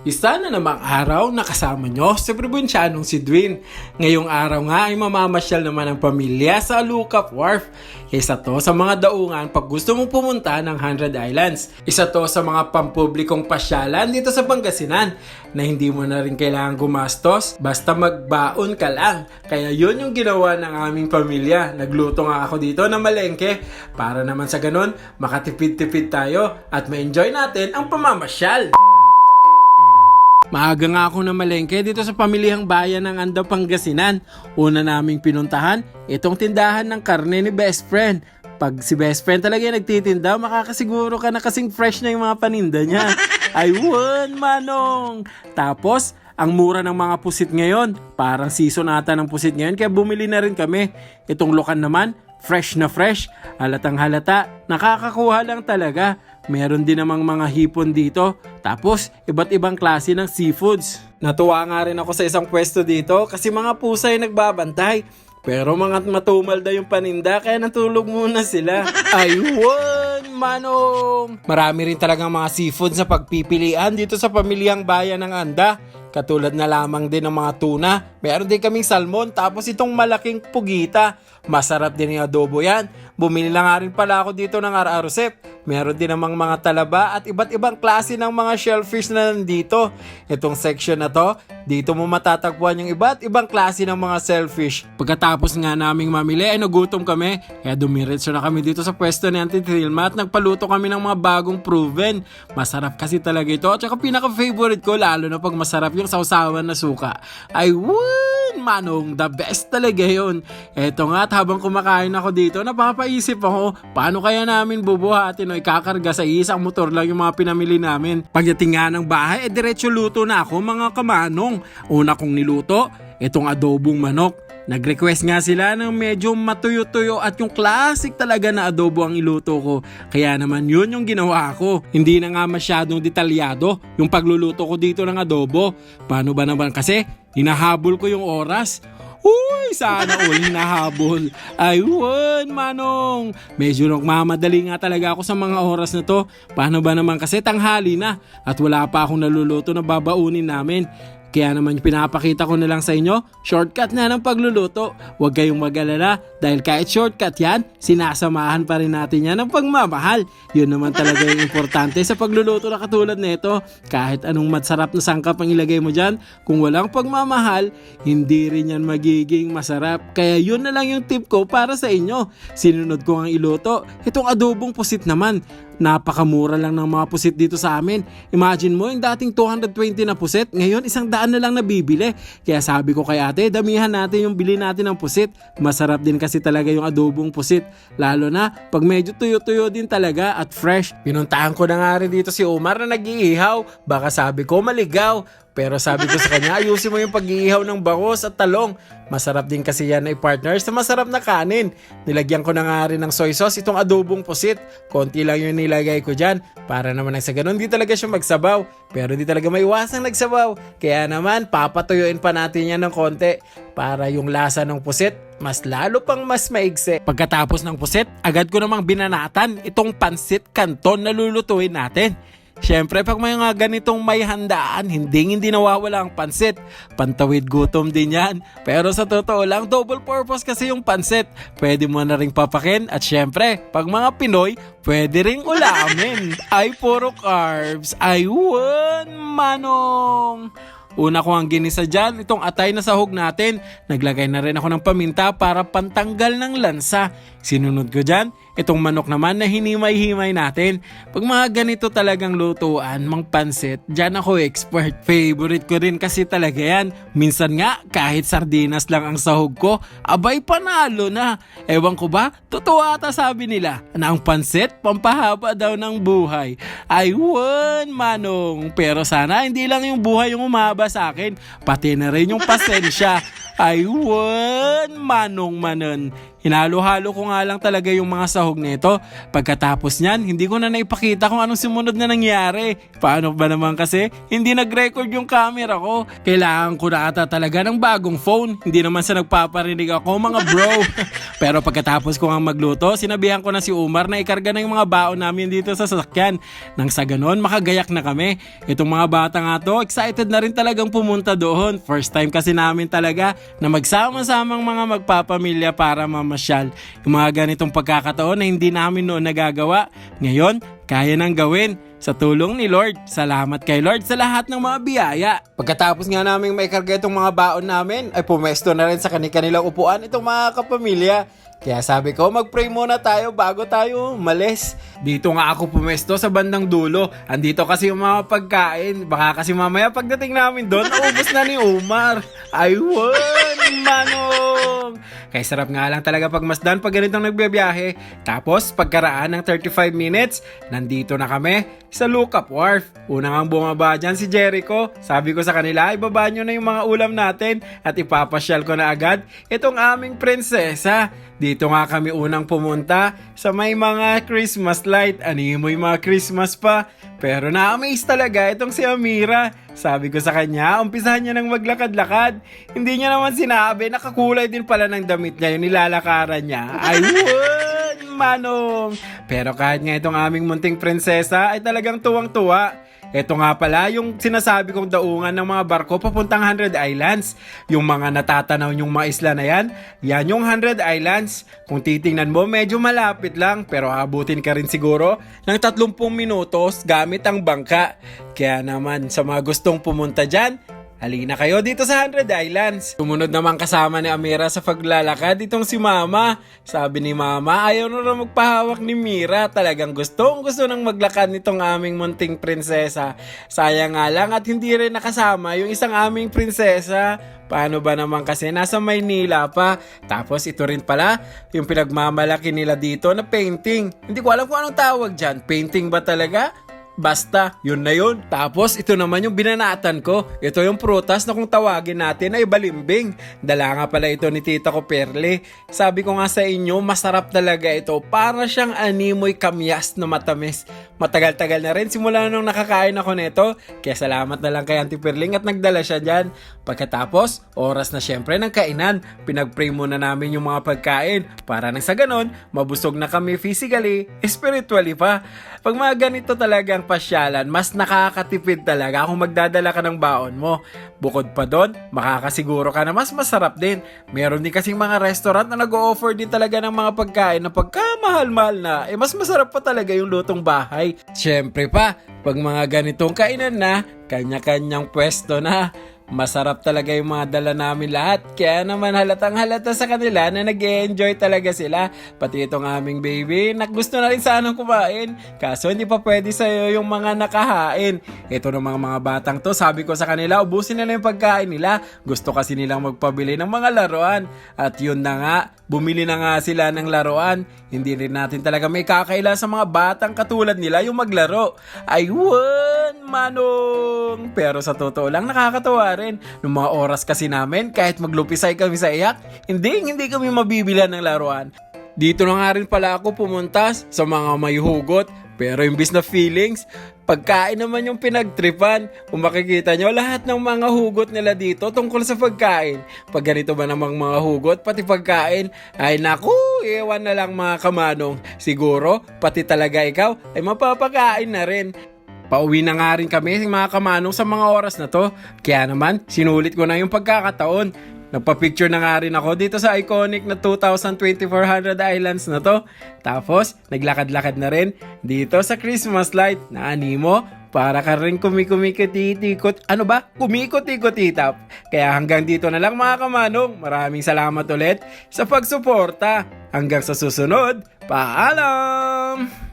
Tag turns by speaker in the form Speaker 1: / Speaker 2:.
Speaker 1: Isa na namang araw na kasama nyo sa probinsyanong si Dwayne. Ngayong araw nga ay mamamasyal naman ang pamilya sa Alucap Wharf. Isa to sa mga daungan pag gusto mong pumunta ng 100 Islands. Isa to sa mga pampublikong pasyalan dito sa Pangasinan na hindi mo na rin kailangan gumastos, basta magbaon ka lang. Kaya yun yung ginawa ng aming pamilya. Nagluto nga ako dito ng malengke para naman sa ganun makatipid-tipid tayo at ma-enjoy natin ang pamamasyal. Maaga nga ako na malengke dito sa pamilihang bayan ng Andaw, Pangasinan. Una naming pinuntahan, itong tindahan ng karne ni best friend. Pag si best friend talaga yung nagtitinda, makakasiguro ka na kasing fresh na yung mga paninda niya. Ayun, manong! Tapos, ang mura ng mga pusit ngayon. Parang season ata ng pusit ngayon, kaya bumili na rin kami. Itong lukan naman, fresh na fresh. Halatang halata, nakakakuha lang talaga. Meron din namang mga hipon dito. Tapos, iba't ibang klase ng seafoods. Natuwa nga rin ako sa isang pwesto dito kasi mga pusa ay nagbabantay. Pero mga matumal daw yung paninda kaya natulog muna sila. Ayun, manong! Marami rin talagang mga seafoods na pagpipilian dito sa pamilyang bayan ng Anda. Katulad na lamang din ng mga tuna. Meron din kaming salmon tapos itong malaking pugita. Masarap din yung adobo yan. Bumili lang nga rin pala ako dito ng ararosep. Meron din namang mga talaba at iba't ibang klase ng mga shellfish na nandito. Itong section na to, dito mo matatagpuan yung iba't ibang klase ng mga shellfish. Pagkatapos nga naming mamili ay nagutom kami. Kaya dumiretso na kami dito sa pwesto ni Auntie Trilma at nagpaluto kami ng mga bagong proven. Masarap kasi talaga ito. At saka pinaka-favorite ko lalo na pag masarap yung sausawan na suka. Ay manong, the best talaga yun. Eto nga at habang kumakain ako dito, napapaisip ako, paano kaya namin bubuhatin o ikakarga sa isang motor lang yung mga pinamili namin. Pagdating nga ng bahay, diretso luto na ako mga kamanong. Una kong niluto, itong adobong manok. Nag-request nga sila ng medyo matuyo-tuyo at yung classic talaga na adobo ang iluto ko. Kaya naman yun yung ginawa ko. Hindi na nga masyadong detalyado yung pagluluto ko dito ng adobo. Paano ba naman kasi? Hinahabol ko yung oras. Uy, sana all hinahabol. Ayun, manong. Medyo nagmamadali nga talaga ako sa mga oras na to. Paano ba naman kasi tanghali na at wala pa akong naluluto na babaunin namin. Kaya naman pinapakita ko na lang sa inyo, shortcut na ng pagluluto. Huwag kayong mag-alala dahil kahit shortcut yan, sinasamahan pa rin natin yan ng pagmamahal. Yun naman talaga yung importante sa pagluluto na katulad nito. Kahit anong masarap na sangkap ang ilagay mo dyan, kung walang pagmamahal, hindi rin yan magiging masarap. Kaya yun na lang yung tip ko para sa inyo. Sinunod ko ang iluto. Itong adobong pusit naman. Napakamura lang ng mga pusit dito sa amin. Imagine mo yung dating 220 na pusit, ngayon 100 na lang nabibili. Kaya sabi ko kay ate, damihan natin yung bili natin ng pusit. Masarap din kasi talaga yung adobong pusit. Lalo na pag medyo tuyo-tuyo din talaga at fresh. Pinuntahan ko na nga rin dito si Omar na nag-iihaw. Baka sabi ko maligaw. Pero sabi ko sa kanya, ayusin mo yung pag-iihaw ng bangus at talong. Masarap din kasi yan ay partner sa masarap na kanin. Nilagyan ko na nga rin ng soy sauce itong adobong pusit. Konti lang yung nilagay ko dyan. Para naman sa ganun, di talaga siya magsabaw. Pero di talaga maiwasang nagsabaw. Kaya naman, papatuyuin pa natin yan ng konti. Para yung lasa ng pusit, mas lalo pang mas maigsi. Pagkatapos ng pusit, agad ko namang binanatan itong pansit canton na lulutuin natin. Siyempre, pag may mga ganitong may handaan, hindi nawawala ang pansit. Pantawid gutom din yan. Pero sa totoo lang, double purpose kasi yung pansit. Pwede mo na rin papakin. At siyempre, pag mga Pinoy, pwede ring ulamin. Ay, puro carbs. Ayun, manong! Una ko ang ginisa dyan, itong atay na sahog natin. Naglagay na rin ako ng paminta para pantanggal ng lansa. Sinunod ko dyan, itong manok naman na hinimay-himay natin. Pag mga ganito talagang lutuan, mang pansit, dyan ako expert. Favorite ko rin kasi talaga yan. Minsan nga, kahit sardinas lang ang sahog ko, abay panalo na. Ewan ko ba, totoo ata sabi nila na ang pansit, pampahaba daw ng buhay. Ayun, manong. Pero sana hindi lang yung buhay yung umaba sa akin, pati na rin yung pasensya. Ayun, manong manon. Hinalo-halo ko nga lang talaga yung mga sahog nito. Pagkatapos niyan, hindi ko na naipakita kung anong sumunod na nangyari. Paano ba naman kasi hindi nag-record yung camera ko? Kailangan ko na ata talaga ng bagong phone. Hindi naman sa nagpaparinig ako mga bro. Pero pagkatapos ko nga magluto, sinabihan ko na si Umar na ikarga na yung mga baon namin dito sa sasakyan. Nang sa ganon, makagayak na kami. Itong mga bata nga to, excited na rin talagang pumunta doon. First time kasi namin talaga na magsama-samang mga magpapamilya para mamasyal. Yung mga ganitong pagkakataon na hindi namin noon nagagawa. Ngayon, kaya nang gawin. Sa tulong ni Lord. Salamat kay Lord sa lahat ng mga biyaya. Pagkatapos nga namin may karga itong mga baon namin, ay pumesto na rin sa kanilang upuan itong mga kapamilya. Kaya sabi ko, mag-pray muna tayo bago tayo umalis. Dito nga ako pumesto sa bandang dulo. Andito kasi yung mga pagkain. Baka kasi mamaya pagdating namin doon, naubos na ni Umar. Aywan, manong! Kaya sarap nga lang talaga pagmasdan pag ganitong nagbibiyahe. Tapos pagkaraan ng 35 minutes, nandito na kami sa Lookout Wharf. Unang ang bumaba dyan si Jericho. Sabi ko sa kanila, ibaba nyo na yung mga ulam natin at ipapasyal ko na agad itong aming prinsesa. Dito nga kami unang pumunta sa may mga Christmas light. Animoy mga Christmas pa. Pero na-amaze talaga itong si Amira. Sabi ko sa kanya, umpisahan niya ng maglakad-lakad. Hindi niya naman sinabi, nakakulay din pala ng damit niya yung nilalakaran niya. Ayun, manong! Pero kahit nga itong aming munting prinsesa ay talagang tuwang-tuwa. Ito nga pala yung sinasabi kong daungan ng mga barko papuntang 100 Islands. Yung mga natatanaw yung mga isla na yan, yan yung 100 Islands. Kung titingnan mo, medyo malapit lang pero abutin ka rin siguro ng 30 minutos gamit ang bangka. Kaya naman sa mga gustong pumunta dyan, halina kayo dito sa 100 Islands. Sumunod naman kasama ni Amira sa paglalakad itong si Mama. Sabi ni Mama, ayaw na magpahawak ni Mira. Talagang gusto nang maglakad nitong aming munting prinsesa. Sayang nga lang at hindi rin nakasama yung isang aming prinsesa. Paano ba naman kasi nasa Maynila pa. Tapos ito rin pala yung pinagmamalaki nila dito na painting. Hindi ko alam kung anong tawag dyan. Painting ba talaga? Basta, yun na yun. Tapos, ito naman yung binanatan ko. Ito yung prutas na kung tawagin natin ay balimbing. Dala nga pala ito ni tita ko Perle. Sabi ko nga sa inyo, masarap talaga ito. Para siyang animoy kamyas na matamis. Matagal-tagal na rin simula nung nakakain ako nito. Kaya salamat na lang kay Auntie Perling at nagdala siya dyan. Pagkatapos, oras na syempre ng kainan. Pinag-pray muna namin yung mga pagkain. Para nang sa ganon, mabusog na kami physically, spiritually pa. Pag mga ganito talagang pasyalan, mas nakakatipid talaga kung magdadala ka ng baon mo. Bukod pa doon, makakasiguro ka na mas masarap din. Meron din kasing mga restaurant na nag-o-offer din talaga ng mga pagkain na pagkamahal-mahal na, mas masarap pa talaga yung lutong bahay. Siyempre pa, pag mga ganitong kainan na, kanya-kanyang pwesto na. Masarap talaga yung mga dala namin lahat. Kaya naman halatang halata sa kanila na nag-e-enjoy talaga sila. Pati itong aming baby, gusto na rin sanang kumain. Kaso hindi pa pwede sa'yo yung mga nakahain. Ito ng mga batang to, sabi ko sa kanila, ubusin nila yung pagkain nila. Gusto kasi nilang magpabili ng mga laruan. At yun na nga, bumili na nga sila ng laruan. Hindi rin natin talaga may kakaila sa mga batang katulad nila yung maglaro. Ayun, manong! Pero sa totoo lang, nakakatawa rin. Noong mga oras kasi namin, kahit maglupisay kami sa iyak, hindi kami mabibilan ng laruan. Dito na nga rin pala ako pumunta sa mga may hugot. Pero imbis na feelings, pagkain naman yung pinagtripan. Kung makikita nyo, lahat ng mga hugot nila dito tungkol sa pagkain. Pag ganito ba namang mga hugot, pati pagkain, ay naku, ewan na lang mga kamanong. Siguro, pati talaga ikaw, ay mapapakain na rin. Pauwi na nga rin kami mga kamanong sa mga oras na to. Kaya naman, sinulit ko na yung pagkakataon. Nagpa-picture na nga rin ako dito sa iconic na 2,2400 Islands na to. Tapos, naglakad-lakad na rin dito sa Christmas light na animo para ka rin kumikot-ikot. Ano ba? Kumikot-ikot-itap. Kaya hanggang dito na lang mga kamanong. Maraming salamat ulit sa pagsuporta. Hanggang sa susunod, paalam!